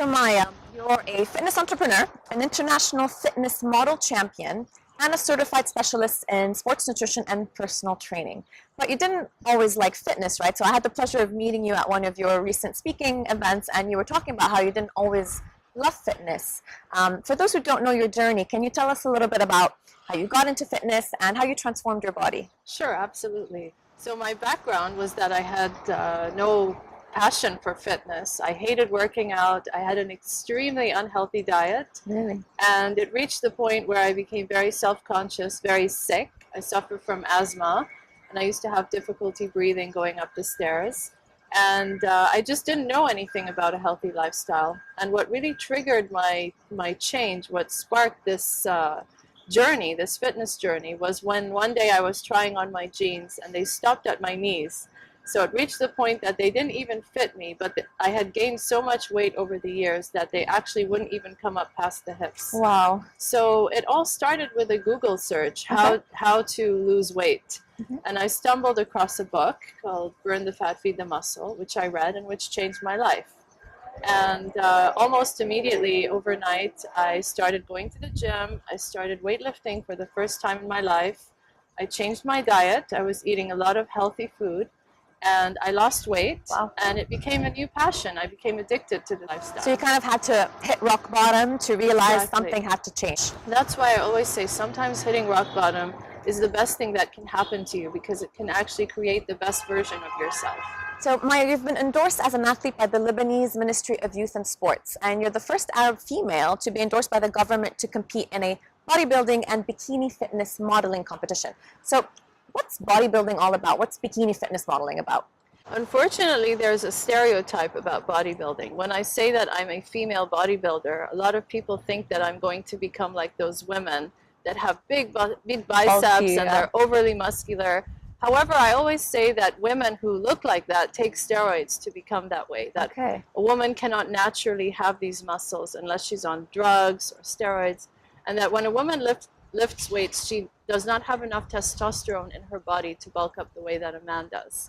So Maya, you're a fitness entrepreneur, an international fitness model champion, and a certified specialist in sports nutrition and personal training. But you didn't always like fitness, right? So I had the pleasure of meeting you at one of your recent speaking events, and you were talking about how you didn't always love fitness. For those who don't know your journey, can you tell us a little bit about how you got into fitness and how you transformed your body? Sure, absolutely. So my background was that I had no passion for fitness. I hated working out. I had an extremely unhealthy diet. Really? And it reached the point where I became very self-conscious, very sick. I suffered from asthma, and I used to have difficulty breathing going up the stairs. And I just didn't know anything about a healthy lifestyle. And what really triggered my change, what sparked this journey, this fitness journey, was when one day I was trying on my jeans and they stopped at my knees. So it reached the point that they didn't even fit me, but I had gained so much weight over the years that they actually wouldn't even come up past the hips. Wow. So it all started with a Google search, how to lose weight. And I stumbled across a book called Burn the Fat, Feed the Muscle, which I read and which changed my life. And almost immediately, overnight, I started going to the gym. I started weightlifting for the first time in my life. I changed my diet. I was eating a lot of healthy food. And I lost weight, and it became a new passion. I became addicted to the lifestyle. So you kind of had to hit rock bottom to realize something had to change. That's why I always say sometimes hitting rock bottom is the best thing that can happen to you, because it can actually create the best version of yourself. So Maya, you've been endorsed as an athlete by the Lebanese Ministry of Youth and Sports, and you're the first Arab female to be endorsed by the government to compete in a bodybuilding and bikini fitness modeling competition. So what's bodybuilding all about? What's bikini fitness modeling about? Unfortunately, there's a stereotype about bodybuilding. When I say that I'm a female bodybuilder, a lot of people think that I'm going to become like those women that have big biceps and they're overly muscular. However, I always say that women who look like that take steroids to become that way. That a woman cannot naturally have these muscles unless she's on drugs or steroids. And that when a woman lifts weights, she does not have enough testosterone in her body to bulk up the way that a man does.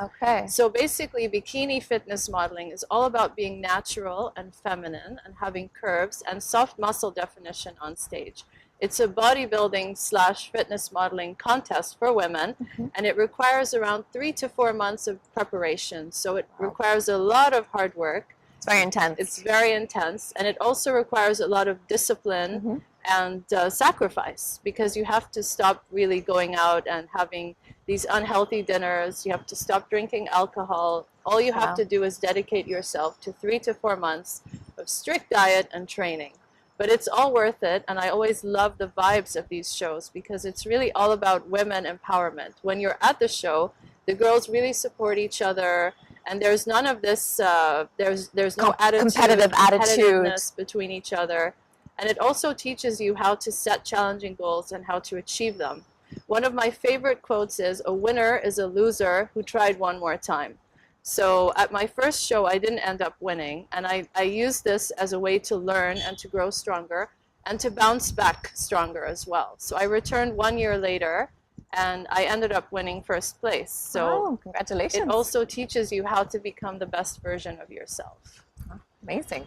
So basically, bikini fitness modeling is all about being natural and feminine and having curves and soft muscle definition on stage. It's a bodybuilding / fitness modeling contest for women, and it requires around 3 to 4 months of preparation. So it requires a lot of hard work. It's very intense. It's very intense, and it also requires a lot of discipline and sacrifice, because you have to stop really going out and having these unhealthy dinners. You have to stop drinking alcohol. All you have to do is dedicate yourself to 3 to 4 months of strict diet and training. But it's all worth it, and I always love the vibes of these shows because it's really all about women empowerment. When you're at the show, the girls really support each other, and there's none of this, there's no competitiveness between each other. And it also teaches you how to set challenging goals and how to achieve them. One of my favorite quotes is, "A winner is a loser who tried one more time." So at my first show, I didn't end up winning. And I used this as a way to learn and to grow stronger and to bounce back stronger as well. So I returned 1 year later, and I ended up winning first place. So congratulations. It also teaches you how to become the best version of yourself. Amazing.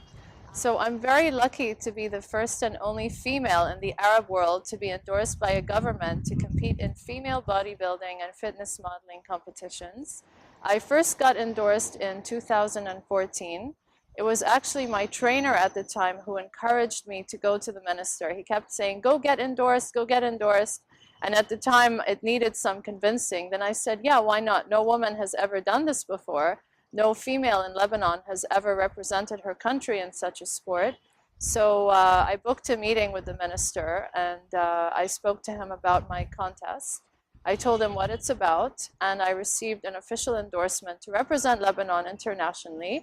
So I'm very lucky to be the first and only female in the Arab world to be endorsed by a government to compete in female bodybuilding and fitness modeling competitions. I first got endorsed in 2014. It was actually my trainer at the time who encouraged me to go to the minister. He kept saying, "Go get endorsed, go get endorsed." And at the time, it needed some convincing. Then I said, yeah, why not? No woman has ever done this before. No female in Lebanon has ever represented her country in such a sport. So I booked a meeting with the minister, and I spoke to him about my contest. I told him what it's about, and I received an official endorsement to represent Lebanon internationally.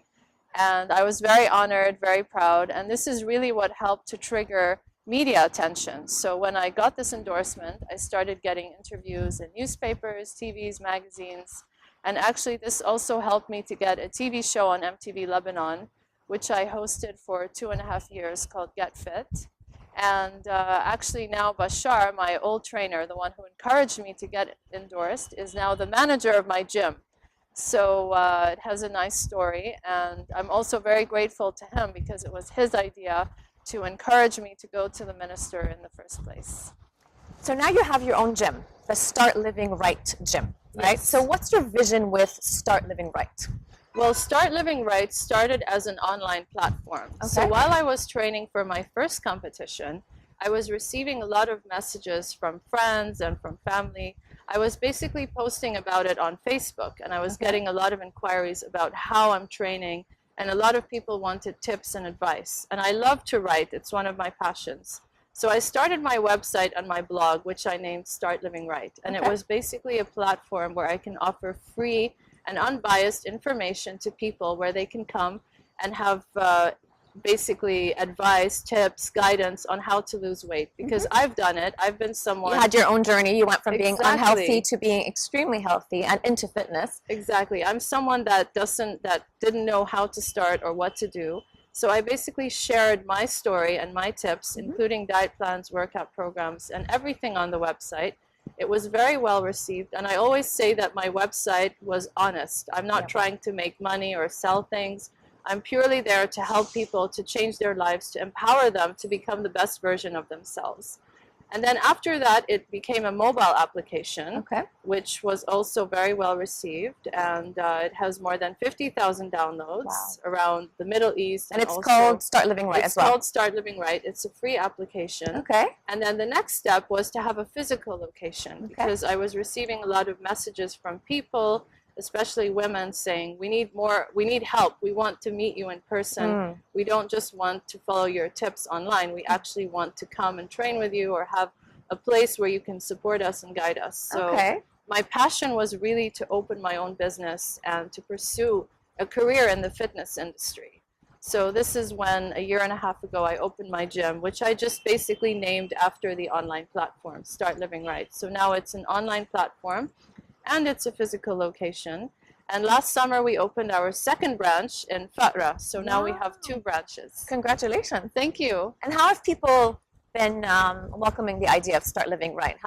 And I was very honored, very proud, and this is really what helped to trigger media attention. So when I got this endorsement, I started getting interviews in newspapers, TVs, magazines, and actually this also helped me to get a TV show on MTV Lebanon, which I hosted for 2.5 years, called Get Fit. And actually now Bashar, my old trainer, the one who encouraged me to get endorsed, is now the manager of my gym. So it has a nice story, and I'm also very grateful to him because it was his idea to encourage me to go to the minister in the first place. So now you have your own gym, the Start Living Right gym, right? Yes. So what's your vision with Start Living Right? Well, Start Living Right started as an online platform. So Okay. while I was training for my first competition, I was receiving a lot of messages from friends and from family. I was basically posting about it on Facebook, and I was getting a lot of inquiries about how I'm training, and a lot of people wanted tips and advice. And I love to write, it's one of my passions. So I started my website and my blog, which I named Start Living Right. And it was basically a platform where I can offer free and unbiased information to people where they can come and have basically advice, tips, guidance on how to lose weight. Because I've done it. I've been someone. You had your own journey. You went from being Exactly. unhealthy to being extremely healthy and into fitness. Exactly. I'm someone that didn't know how to start or what to do. So I basically shared my story and my tips, including diet plans, workout programs, and everything on the website. It was very well received, and I always say that my website was honest. I'm not trying to make money or sell things. I'm purely there to help people to change their lives, to empower them to become the best version of themselves. And then after that, it became a mobile application, which was also very well received. And it has more than 50,000 downloads around the Middle East. And it's called Start Living Right as well. It's called Start Living Right. It's a free application. And then the next step was to have a physical location, because I was receiving a lot of messages from people, especially women, saying, we need help. We want to meet you in person. We don't just want to follow your tips online. We actually want to come and train with you or have a place where you can support us and guide us. So my passion was really to open my own business and to pursue a career in the fitness industry. So this is when, a year and a half ago, I opened my gym, which I just basically named after the online platform, Start Living Right. So now it's an online platform, and it's a physical location. And last summer we opened our second branch in Fatra. So now we have 2 branches. Congratulations. Thank you. And how have people been welcoming the idea of Start Living Right?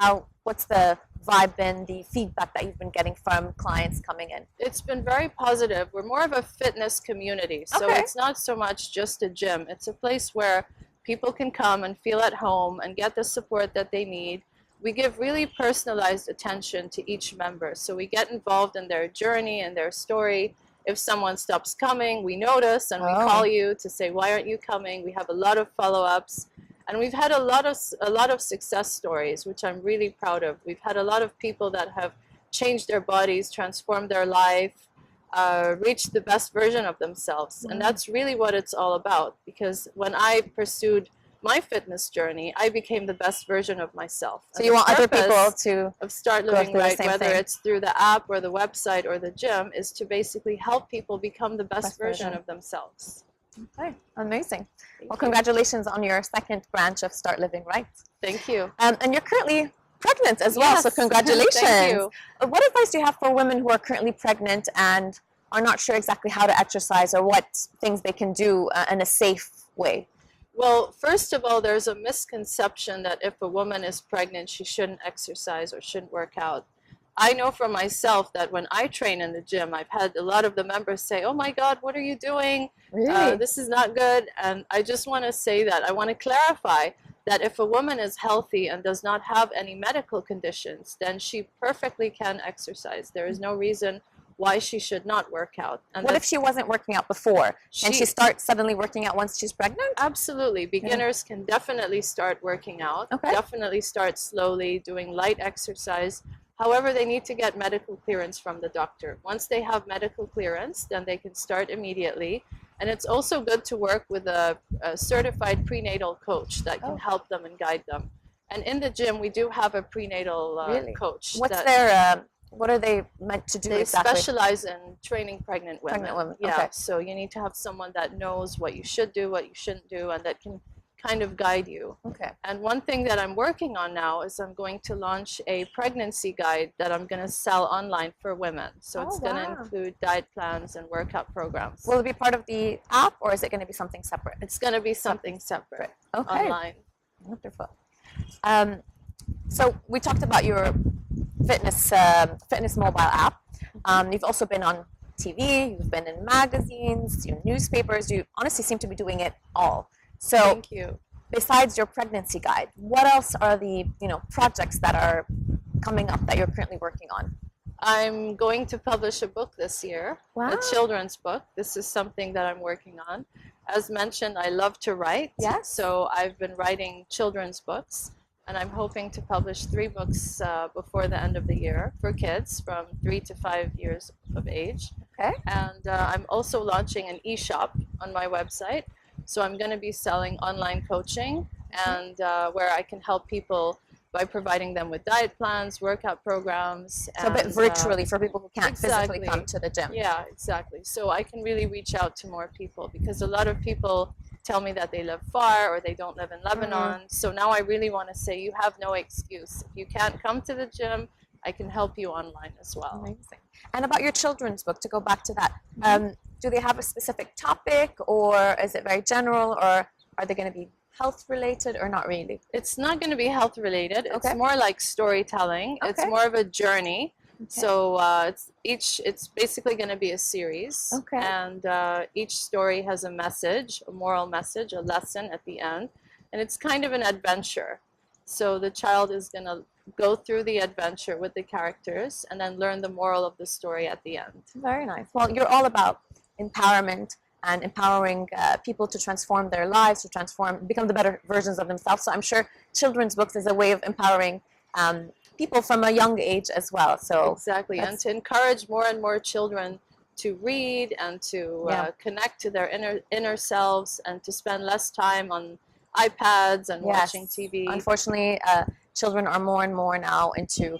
What's the vibe been, the feedback that you've been getting from clients coming in? It's been very positive. We're more of a fitness community. So it's not so much just a gym. It's a place where people can come and feel at home and get the support that they need. We give really personalized attention to each member. So we get involved in their journey and their story. If someone stops coming, we notice and we call you to say, why aren't you coming? We have a lot of follow-ups. And we've had a lot of success stories, which I'm really proud of. We've had a lot of people that have changed their bodies, transformed their life, reached the best version of themselves. And that's really what it's all about. Because when I pursued my fitness journey, I became the best version of myself. So you want other people to Start Living Right, whether it's through the app or the website or the gym, is to basically help people become the best version of themselves. Okay, amazing. Well, congratulations on your second branch of Start Living Right. Thank you. And you're currently pregnant as well, so congratulations. Thank you. What advice do you have for women who are currently pregnant and are not sure exactly how to exercise or what things they can do in a safe way? Well, first of all, there's a misconception that if a woman is pregnant, she shouldn't exercise or shouldn't work out. I know for myself that when I train in the gym, I've had a lot of the members say, oh my God, what are you doing? Really? This is not good. And I just want to say that. I want to clarify that if a woman is healthy and does not have any medical conditions, then she perfectly can exercise. There is no reason why she should not work out. And what if she wasn't working out before? Can she start suddenly working out once she's pregnant? Absolutely. Beginners can definitely start working out. Definitely start slowly, doing light exercise. However, they need to get medical clearance from the doctor. Once they have medical clearance, then they can start immediately. And it's also good to work with a certified prenatal coach that can help them and guide them. And in the gym, we do have a prenatal coach. What are they meant to do exactly? They specialize in training pregnant women. Pregnant women, yeah. So you need to have someone that knows what you should do, what you shouldn't do, and that can kind of guide you. And one thing that I'm working on now is I'm going to launch a pregnancy guide that I'm going to sell online for women. So it's going to include diet plans and workout programs. Will it be part of the app, or is it going to be something separate? It's going to be something separate online. Wonderful. So we talked about your fitness mobile app. You've also been on TV, you've been in magazines, newspapers. You honestly seem to be doing it all. So, Thank you. besides your pregnancy guide, what else are the projects that are coming up that you're currently working on? I'm going to publish a book this year, Wow. a children's book. This is something that I'm working on. As mentioned, I love to write. Yes. So I've been writing children's books, and I'm hoping to publish 3 books before the end of the year for kids from 3 to 5 years of age. Okay. And I'm also launching an e-shop on my website. So I'm going to be selling online coaching and where I can help people by providing them with diet plans, workout programs. So a bit virtually for people who can't exactly. physically come to the gym. Yeah, exactly. So I can really reach out to more people because a lot of people tell me that they live far or they don't live in Lebanon. So now I really want to say you have no excuse. If you can't come to the gym, I can help you online as well. Amazing. And about your children's book, to go back to that, do they have a specific topic, or is it very general, or are they going to be health related, or not really? It's not going to be health related. Okay. It's more like storytelling. Okay. It's more of a journey. Okay. So it's basically going to be a series. Okay. And each story has a message, a moral message, a lesson at the end, and it's kind of an adventure. So the child is going to go through the adventure with the characters and then learn the moral of the story at the end. Very nice. Well, you're all about empowerment and empowering people to transform their lives, to become the better versions of themselves. So I'm sure children's books is a way of empowering people from a young age as well. So exactly, and to encourage more and more children to read and to connect to their inner selves and to spend less time on iPads and watching TV. Unfortunately, children are more and more now into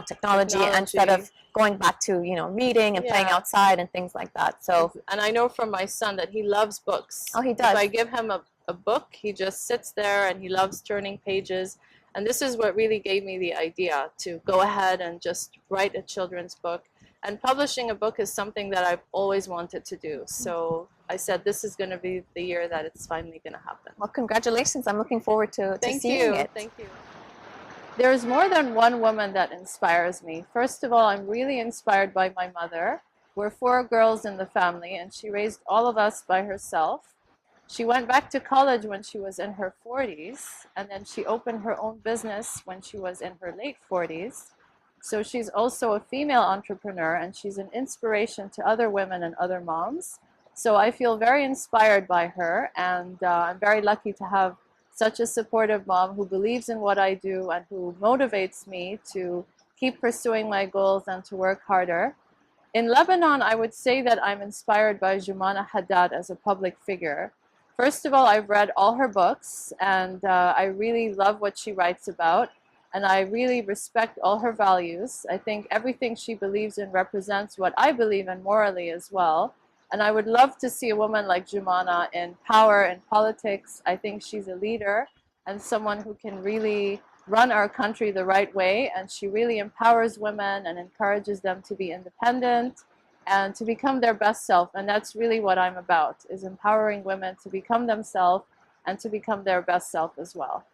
technology instead of going back to reading and playing outside and things like that. So, and I know from my son that he loves books. Oh, he does. If I give him a book, he just sits there and he loves turning pages. And this is what really gave me the idea to go ahead and just write a children's book. And publishing a book is something that I've always wanted to do. So I said this is going to be the year that it's finally going to happen. Well, congratulations. I'm looking forward to seeing it. Thank you. There's more than one woman that inspires me. First of all, I'm really inspired by my mother. We're 4 girls in the family, and she raised all of us by herself. She went back to college when she was in her 40s, and then she opened her own business when she was in her late 40s. So she's also a female entrepreneur, and she's an inspiration to other women and other moms. So I feel very inspired by her, and I'm very lucky to have such a supportive mom who believes in what I do and who motivates me to keep pursuing my goals and to work harder. In Lebanon, I would say that I'm inspired by Jumana Haddad as a public figure. First of all, I've read all her books, and I really love what she writes about, and I really respect all her values. I think everything she believes in represents what I believe in morally as well. And I would love to see a woman like Jumana in power and politics. I think she's a leader and someone who can really run our country the right way. And she really empowers women and encourages them to be independent and to become their best self. And that's really what I'm about, is empowering women to become themselves and to become their best self as well.